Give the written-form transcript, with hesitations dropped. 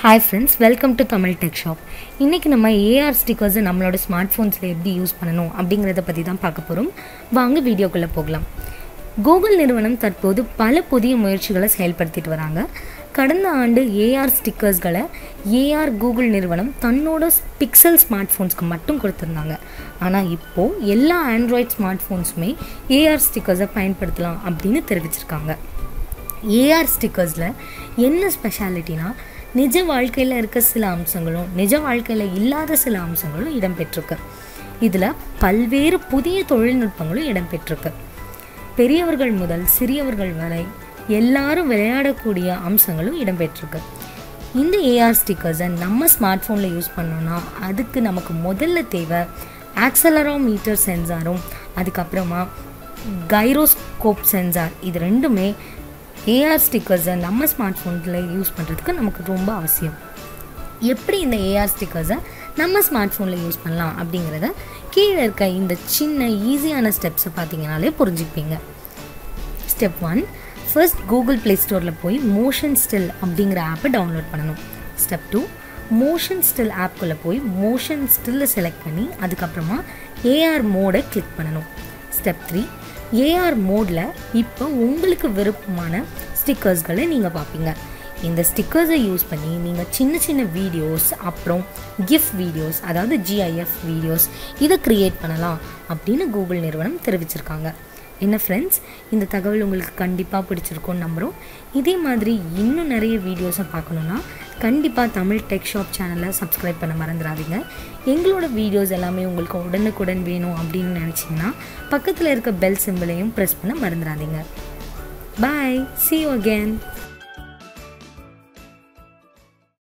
Hi friends, welcome to Tamil Tech Shop. இன்னைக்கு நம்ம AR stickers நம்மளோட ஸ்மார்ட்ஃபோன்ஸ்ல எப்படி யூஸ் பண்ணனும் அப்படிங்கறத பத்தி தான் பார்க்க போறோம். வாங்க வீடியோக்குள்ள போகலாம். Google நிறுவனம் தற்போது பல புதிய முயற்சிகளை செயல்படுத்திட்டு வராங்க. கடந்த ஆண்டு AR ஸ்டிக்கர்ஸ்களை AR Google நிறுவனம் தன்னோட Pixel ஸ்மார்ட்ஃபோன்ஸ்க்கு மட்டும் கொடுத்திருந்தாங்க. ஆனா இப்போ எல்லா Android ஸ்மார்ட்ஃபோன்ஸ்மே AR ஸ்டிக்கர்ஸை பயன்படுத்தலாம் அப்படின்னு தெரிவிச்சிருக்காங்க. AR ஸ்டிக்கர்ஸ்ல என்ன ஸ்பெஷாலிட்டினா நிஜ வாழ்க்கையில இருக்க சில அம்சங்களும் நிஜ வாழ்க்கையில இல்லாத சில அம்சங்களும் இடம்பெற்றிருக்கு. இதுல பல்வேறு புதிய தொழில்நுட்பங்களும் இடம்பெற்றிருக்கு. பெரியவர்கள் முதல் சிறியவர்கள் வரை எல்லாரும் விளையாடக்கூடிய அம்சங்களும் இடம்பெற்றிருக்கு. இந்த AR ஸ்டிக்கர்ஸை நம்ம ஸ்மார்ட் போன்ல யூஸ் பண்ணோம்னா அதுக்கு நமக்கு முதல்ல தேவை ஆக்சலரோமீட்டர் சென்சாரும் அதுக்கப்புறமா கைரோஸ்கோப் சென்சார். இது ரெண்டுமே AR ஸ்டிக்கர்ஸை நம்ம ஸ்மார்ட் ஃபோனில் யூஸ் பண்ணுறதுக்கு நமக்கு ரொம்ப அவசியம். எப்படி இந்த AR ஸ்டிக்கர்ஸை நம்ம ஸ்மார்ட் ஃபோனில் யூஸ் பண்ணலாம் அப்படிங்கிறத கீழே இருக்க இந்த சின்ன ஈஸியான ஸ்டெப்ஸை பார்த்தீங்கனாலே புரிஞ்சுப்பீங்க. ஸ்டெப் 1, ஃபர்ஸ்ட் கூகுள் ப்ளே ஸ்டோரில் போய் மோஷன் ஸ்டில் அப்படிங்கிற ஆப்பை டவுன்லோட் பண்ணணும். ஸ்டெப் 2, மோஷன் ஸ்டில் ஆப்குள்ளே போய் மோஷன் ஸ்டில்லை செலக்ட் பண்ணி அதுக்கப்புறமா AR மோடை கிளிக் பண்ணணும். ஸ்டெப் 3, AR மோடில் இப்போ உங்களுக்கு விருப்பமான ஸ்டிக்கர்ஸ்களை நீங்கள் பார்ப்பீங்க. இந்த ஸ்டிக்கர்ஸை யூஸ் பண்ணி நீங்கள் சின்ன சின்ன வீடியோஸ் அப்புறம் கிஃப்ட் வீடியோஸ் அதாவது GIF வீடியோஸ் இதை க்ரியேட் பண்ணலாம் அப்படின்னு கூகுள் நிறுவனம் தெரிவிச்சிருக்காங்க. என்ன ஃப்ரெண்ட்ஸ், இந்த தகவல் உங்களுக்கு கண்டிப்பாக பிடிச்சிருக்கும்னு நம்புகிறோம். இதே மாதிரி இன்னும் நிறைய வீடியோஸை பார்க்கணுன்னா கண்டிப்பாக தமிழ் டெக் ஷாப் சேனலை சப்ஸ்கிரைப் பண்ண மறந்துடாதீங்க. எங்களோட வீடியோஸ் எல்லாமே உங்களுக்கு உடனுக்குடன் வேணும் அப்படின்னு நினச்சிங்கன்னா பக்கத்தில் இருக்க பெல் சிம்பிளையும் ப்ரெஸ் பண்ண மறந்துடாதீங்க. பாய், see you again.